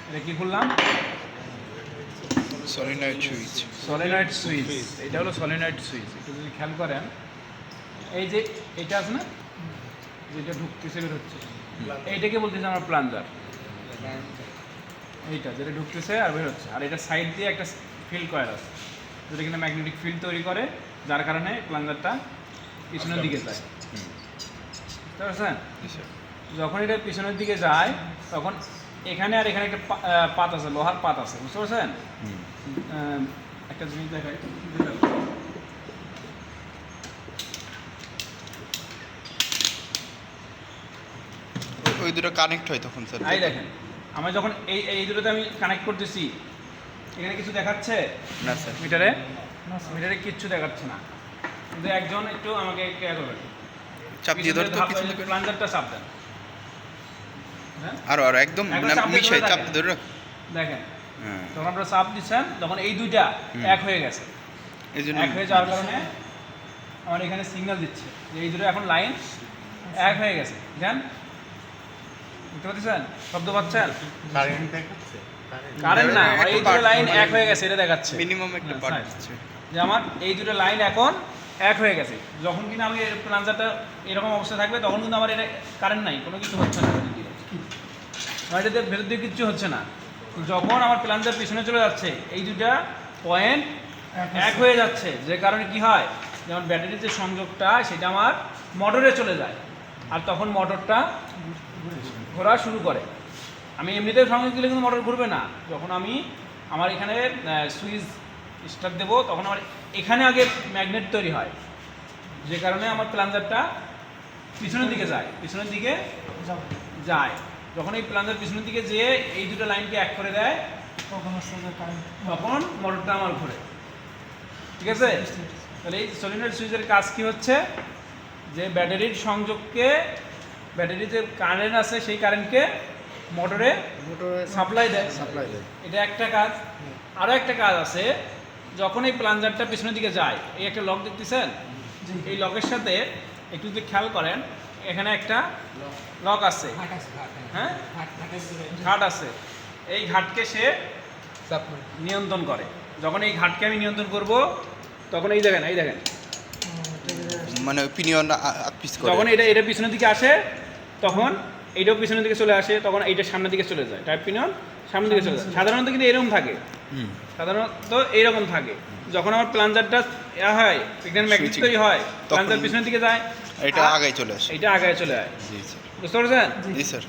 এটা কি খুললাম? Solenoid switch. সলিনয়েড সুইচ, এটা হলো সলিনয়েড সুইচ। একটু যদি খেয়াল করেন, এই যে এটা আছে না, যেটা ঢুকতেছে বের হচ্ছে, এইটাকে বলতেছে আমরা প্লাঞ্জার। এইটা যেটা ঢুকতেছে আর বের হচ্ছে, আর এটা সাইড দিয়ে একটা ফিল্ড কয়েল আছে, যেটা কিনা ম্যাগনেটিক ফিল্ড তৈরি করে, যার কারণে প্লাঞ্জারটা পিছনের দিকে যায়। বুঝতে পারছেন? যখন এটা পিছনের দিকে যায়, তখন এখানে আর এখানে একটা পাত আছে, লোহার পাত আছে, বুঝতে পারছেন? একটা জিনিস দেখাই। ওই দুটো কানেক্ট হয় তখন স্যার? এই দেখেন, আমি যখন এই দুটোতে আমি কানেক্ট করতেছি, এখানে কিছু দেখাচ্ছে না স্যার। মিটারে? মিটারে কিচ্ছু দেখাচ্ছে না, কিন্তু একজন একটু আমাকে কেয়ার করবেন, চাপ দিয়ে ধরো তো পিছনে। প্লাঞ্জারটা চাপ দেন। হ্যাঁ, আরো আরো একদম মিশাই চাপ ধরে রাখ। দেখেন হ্যাঁ, যখন আপনারা চাপ দিচ্ছেন, তখন এই দুইটা এক হয়ে গেছে। এই জন্য এক হয়ে যাওয়ার কারণে আমার এখানে সিগন্যাল দিচ্ছে যে এই দুটো এখন লাইন এক হয়ে গেছে। জান, বুঝতে পারছেন? শব্দ পাচ্ছেন? কারেন্ট না, আমার এই দুটো লাইন এক হয়ে গেছে, এটা দেখাচ্ছে। মিনিমাম একটা হ্যাঁ, পার্ট স্যার। আছে। যে আমার এই দুটো লাইন এখন এক হয়ে গেছে। যখন কিনা আমি প্লাঞ্জারটা এরকম অবস্থা থাকবে, তখন কিন্তু আমার এটা কারেন্ট নাই, কোনো কিছু হচ্ছে না, আমার এটাতে ভেতর দিয়ে কিচ্ছু হচ্ছে না। যখন আমার প্লাঞ্জার পিছনে চলে যাচ্ছে, এই দুটা পয়েন্ট এক হয়ে যাচ্ছে, যে কারণে কি হয়, যেমন ব্যাটারির যে সংযোগটা সেটা আমার মোটরে চলে যায়, আর তখন মোটরটা ঘোরা শুরু করে। আমি এমনিতে সংযোগ দিলে কিন্তু মোটর ঘুরবে না। যখন আমি আমার এখানে সুইচ স্টার্ট দেবো, তখন আমার এখানে আগে ম্যাগনেট তৈরি হয়, যে কারণে আমার প্লাঞ্জারটা পিছনের দিকে যায়, পিছনের দিকে যায়। যখন এই প্লাঞ্জার পিছনের দিকে যেয়ে এই দুটো লাইনকে এক করে দেয়, তখন মোটরটা আমার ঘুরে। ঠিক আছে? তাহলে এই সলিনয়েড সুইচের কাজ কি হচ্ছে, যে ব্যাটারির সংযোগকে, ব্যাটারির যে কারেন্ট আছে সেই কারেন্টকে মোটরে সাপ্লাই দেয়। এটা একটা কাজ। আরও একটা কাজ আছে, যখন এই প্লাঞ্জারটা পিছনের দিকে যায়, এই একটা লক দেখতেছেন, এই লকের সাথে একটু যদি খেয়াল করেন, এখানে একটা লক আছে, হ্যাঁ, ঘাট আছে। এই ঘাটকে সে নিয়ন্ত্রণ করে। যখন এই ঘাটকে আমি নিয়ন্ত্রণ করব, তখন এই দেখেন, এই দেখেন, মানে পিনিয়ন পিস করে। যখন এটা পিছনের দিকে আসে, তখন এইটাও পিছনের দিকে চলে আসে, তখন এইটা সামনের দিকে চলে যায়, টাইপ পিনিয়ন সামনের দিকে চলে যায়। সাধারণত কিন্তু এরকম থাকে, সাধারণত এইরকম থাকে। যখন আমার প্লাঞ্জারটা হয়, এখানে ম্যাগনেট তৈরি হয়, প্লাঞ্জার পিছনের দিকে যায়, এটা আগায় চলে আসে। এটা আগায় চলে যায়। জি স্যার। বুঝতে পারছেন? জি স্যার।